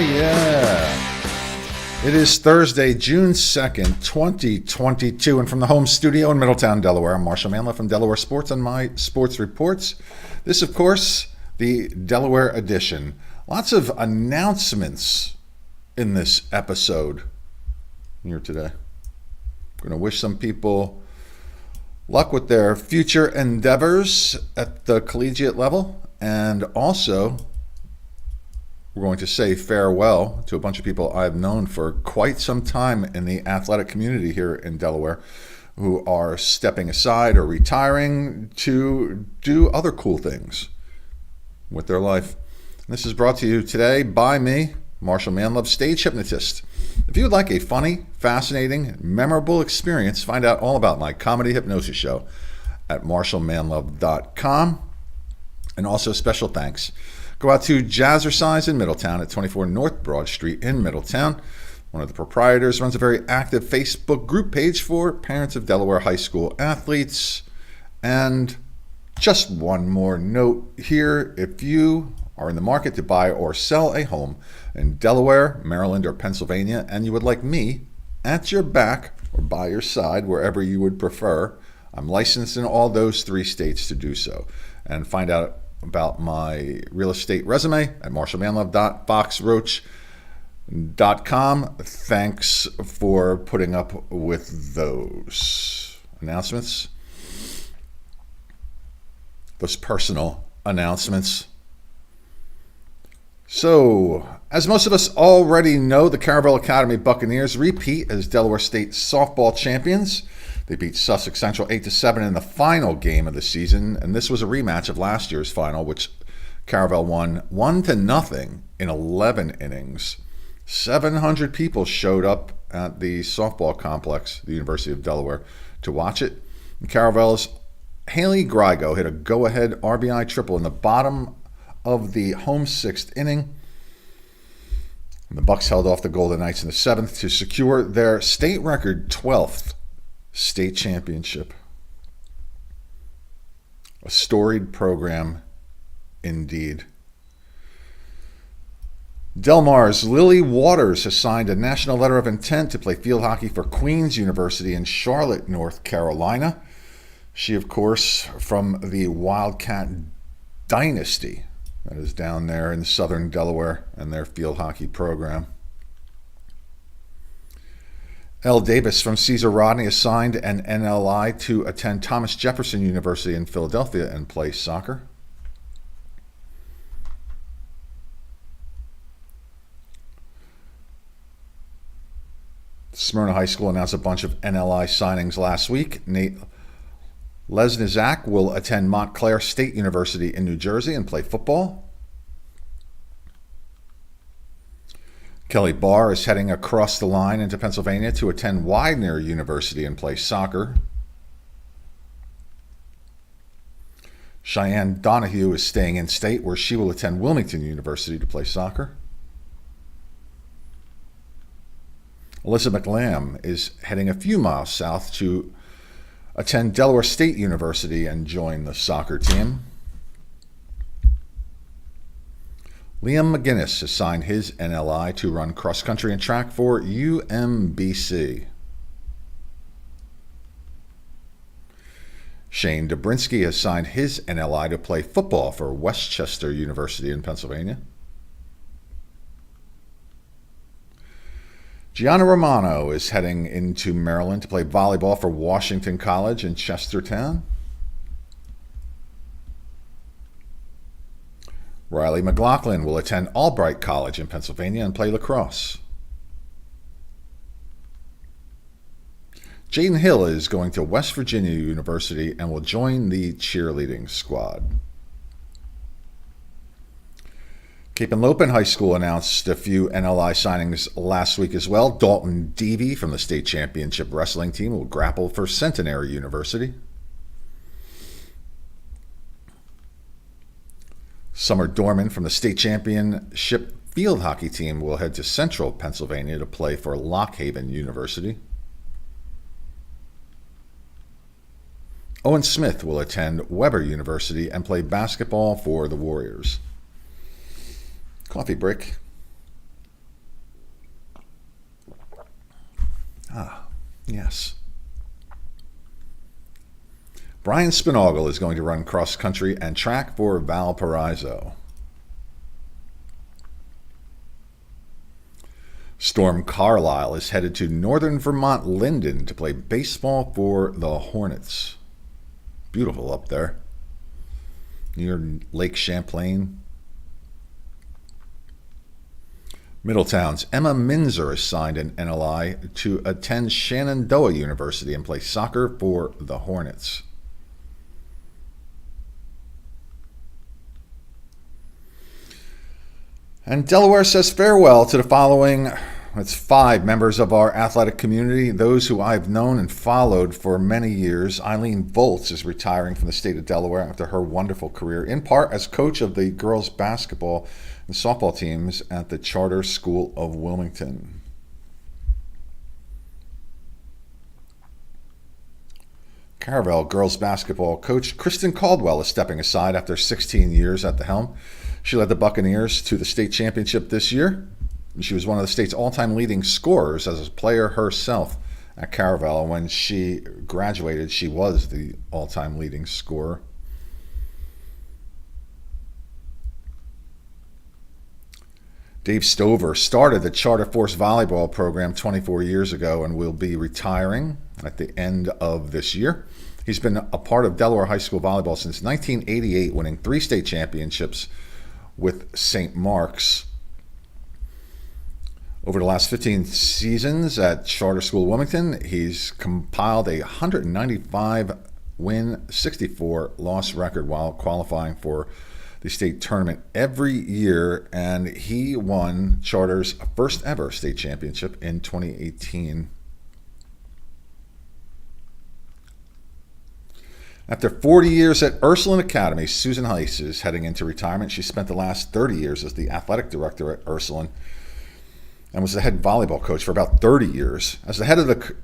yeah. It is Thursday, June 2nd, 2022, and from the home studio in Middletown, Delaware, I'm Marshal Manlove from Delaware Sports on my Sports Reports. This, of course, the Delaware edition. Lots of announcements in this episode here today. I'm going to wish some people luck with their future endeavors at the collegiate level, and also we're going to say farewell to a bunch of people I've known for quite some time in the athletic community here in Delaware who are stepping aside or retiring to do other cool things with their life. And this is brought to you today by me, Marshal Manlove, stage hypnotist. If you would like a funny, fascinating, memorable experience, find out all about my comedy hypnosis show at MarshallManlove.com. And also special thanks go out to Jazzercise in Middletown at 24 North Broad Street in Middletown. One of the proprietors runs a very active Facebook group page for parents of Delaware high school athletes. And just one more note here. If you are in the market to buy or sell a home in Delaware, Maryland, or Pennsylvania, and you would like me at your back or by your side, wherever you would prefer, I'm licensed in all those 3 states to do so. And find out about my real estate resume at marshallmanlove.foxroach.com. Thanks for putting up with those announcements, those personal announcements. So, as most of us already know, the Caravel Academy Buccaneers repeat as Delaware State softball champions. They beat Sussex Central 8-7 in the final game of the season, and this was a rematch of last year's final, which Caravel won 1-0 in 11 innings. 700 people showed up at the softball complex, the University of Delaware, to watch it. And Caravel's Haley Grigo hit a go-ahead RBI triple in the bottom of the home 6th inning. And the Bucs held off the Golden Knights in the 7th to secure their state record 12th state championship. A storied program indeed. Del Mar's Lily Waters has signed a national letter of intent to play field hockey for Queen's University in Charlotte, North Carolina. She, of course, from the Wildcat dynasty that is down there in southern Delaware and their field hockey program. Elle Davis from Caesar Rodney has signed an NLI to attend Thomas Jefferson University in Philadelphia and play soccer. Smyrna High School announced a bunch of NLI signings last week. Nate Lesnizak will attend Montclair State University in New Jersey and play football. Kelly Barr is heading across the line into Pennsylvania to attend Widener University and play soccer. Cheyenne Donahue is staying in state, where she will attend Wilmington University to play soccer. Alyssa McLam is heading a few miles south to attend Delaware State University and join the soccer team. Liam McGinnis has signed his NLI to run cross-country and track for UMBC. Shane Dobrinsky has signed his NLI to play football for Westchester University in Pennsylvania. Gianna Romano is heading into Maryland to play volleyball for Washington College in Chestertown. Riley McLaughlin will attend Albright College in Pennsylvania and play lacrosse. Jaden Hill is going to West Virginia University and will join the cheerleading squad. Cape and Lopin High School announced a few NLI signings last week as well. Dalton Deavy from the state championship wrestling team will grapple for Centenary University. Summer Dorman from the state championship field hockey team will head to Central Pennsylvania to play for Lock Haven University. Owen Smith will attend Weber University and play basketball for the Warriors. Coffee break. Yes. Brian Spinagle is going to run cross country and track for Valparaiso. Storm Carlisle is headed to northern Vermont Linden to play baseball for the Hornets. Beautiful up there, near Lake Champlain. Middletown's Emma Minzer is signed in NLI to attend Shenandoah University and play soccer for the Hornets. And Delaware says farewell to the following. It's 5 members of our athletic community, those who I've known and followed for many years. Eileen Volz is retiring from the state of Delaware after her wonderful career, in part as coach of the girls' basketball and softball teams at the Charter School of Wilmington. Caravel girls basketball coach Kristen Caldwell is stepping aside after 16 years at the helm. She led the Buccaneers to the state championship this year. She was one of the state's all-time leading scorers as a player herself at Caravel. When she graduated, she was the all-time leading scorer. Dave Stover started the Charter Force volleyball program 24 years ago and will be retiring at the end of this year. He's been a part of Delaware High School volleyball since 1988, winning 3 state championships with St. Mark's. Over the last 15 seasons at Charter School Wilmington, he's compiled a 195-win, 64-loss record while qualifying for the state tournament every year, and he won Charter's first ever state championship in 2018. After 40 years at Ursuline Academy, Susan Heiss is heading into retirement. She spent the last 30 years as the athletic director at Ursuline and was the head volleyball coach for about 30 years. As the head of the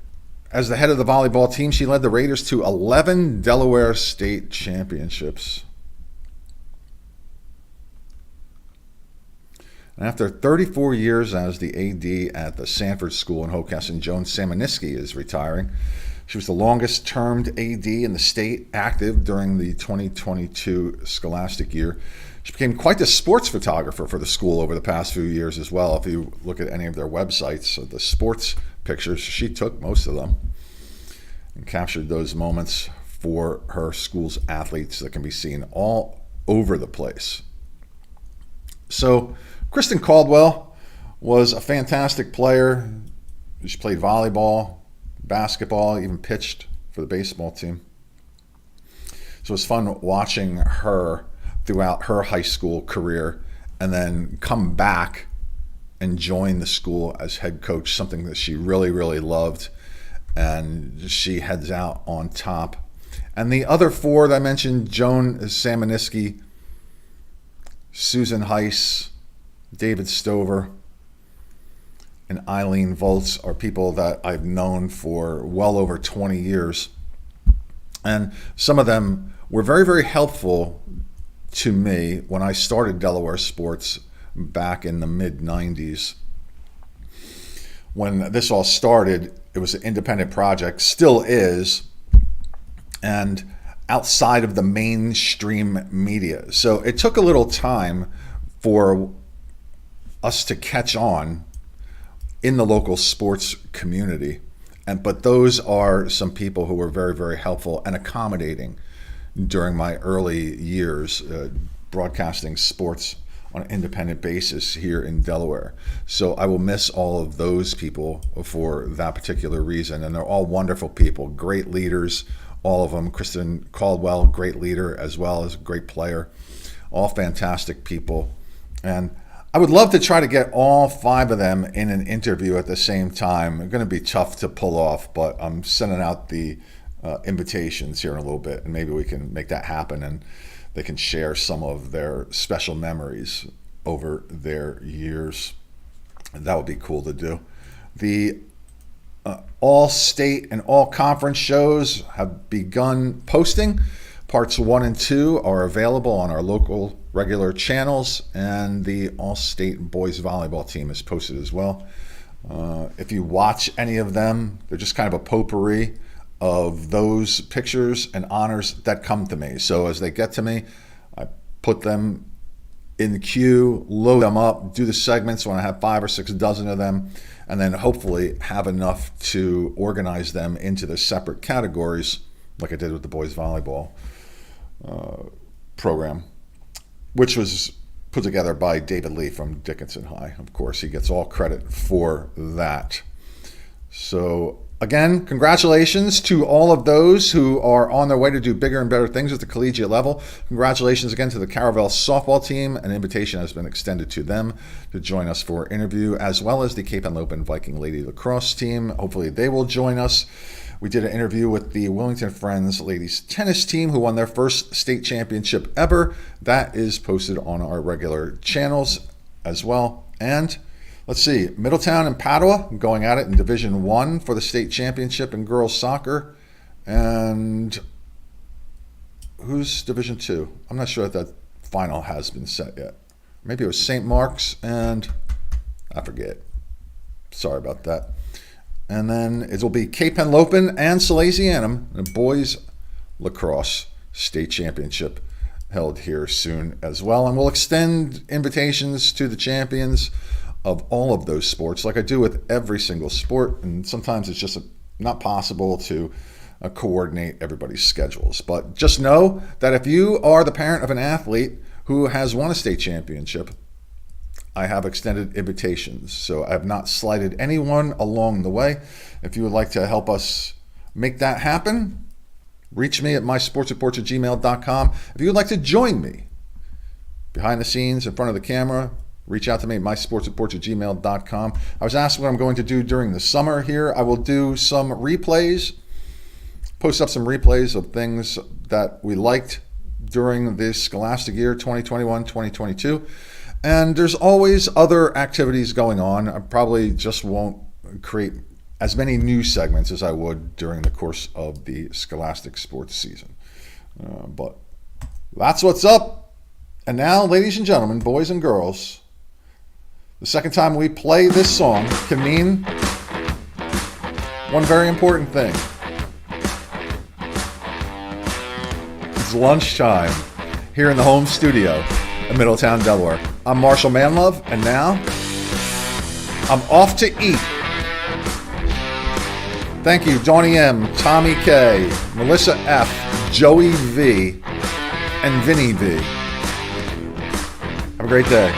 volleyball team, she led the Raiders to 11 Delaware state championships. And after 34 years as the AD at the Sanford School in Hockessin, Joan Samaniski is retiring. She was the longest-termed AD in the state, active during the 2022 scholastic year. She became quite the sports photographer for the school over the past few years as well. If you look at any of their websites, the sports pictures, she took most of them and captured those moments for her school's athletes that can be seen all over the place. So Kristen Caldwell was a fantastic player. She played volleyball, basketball, even pitched for the baseball team. So it was fun watching her throughout her high school career and then come back and join the school as head coach, something that she really, really loved. And she heads out on top. And the other 4 that I mentioned, Joan Samaniski, Susan Heiss, David Stover, and Eileen Volz, are people that I've known for well over 20 years. And some of them were very, very helpful to me when I started Delaware sports back in the mid-90s. When this all started, it was an independent project, still is, and outside of the mainstream media. So it took a little time for us to catch on in the local sports community. But those are some people who were very, very helpful and accommodating during my early years broadcasting sports on an independent basis here in Delaware. So I will miss all of those people for that particular reason. And they're all wonderful people, great leaders, all of them. Kristen Caldwell, great leader as well as a great player. All fantastic people. And I would love to try to get all 5 of them in an interview at the same time. It's going to be tough to pull off, but I'm sending out the invitations here in a little bit, and maybe we can make that happen and they can share some of their special memories over their years. And that would be cool to do. The all state and all conference shows have begun posting. Parts 1 and 2 are available on our local regular channels, and the all-state boys volleyball team is posted as well. If you watch any of them, they're just kind of a potpourri of those pictures and honors that come to me. So as they get to me, I put them in the queue, load them up, do the segments when I have 5 or 6 dozen of them, and then hopefully have enough to organize them into the separate categories like I did with the boys volleyball program, which was put together by David Lee from Dickinson High. Of course, he gets all credit for that. So again, congratulations to all of those who are on their way to do bigger and better things at the collegiate level. Congratulations again to the Caravel softball team. An invitation has been extended to them to join us for an interview, as well as the Cape Henlopen Viking Lady Lacrosse team. Hopefully they will join us. We did an interview with the Willington Friends ladies tennis team, who won their first state championship ever. That is posted on our regular channels as well. And let's see, Middletown and Padua going at it in Division 1 for the state championship in girls soccer. And who's Division 2? I'm not sure if that final has been set yet. Maybe it was St. Mark's and I forget. Sorry about that. And then it will be Cape Henlopen and Salesianum in the boys lacrosse state championship held here soon as well. And we'll extend invitations to the champions of all of those sports like I do with every single sport. And sometimes it's just not possible to coordinate everybody's schedules. But just know that if you are the parent of an athlete who has won a state championship, I have extended invitations, so I have not slighted anyone along the way. If you would like to help us make that happen, reach me at mysportsreports@gmail.com. If you would like to join me behind the scenes, in front of the camera, reach out to me at mysportsreports@gmail.com. I was asked what I'm going to do during the summer here. I will do some replays, post up some replays of things that we liked during this scholastic year, 2021-2022. And there's always other activities going on. I probably just won't create as many news segments as I would during the course of the scholastic sports season. But that's what's up. And now, ladies and gentlemen, boys and girls, the second time we play this song can mean one very important thing. It's lunchtime here in the home studio in Middletown, Delaware. I'm Marshal Manlove, and now I'm off to eat. Thank you, Donnie M, Tommy K, Melissa F, Joey V, and Vinny V. Have a great day.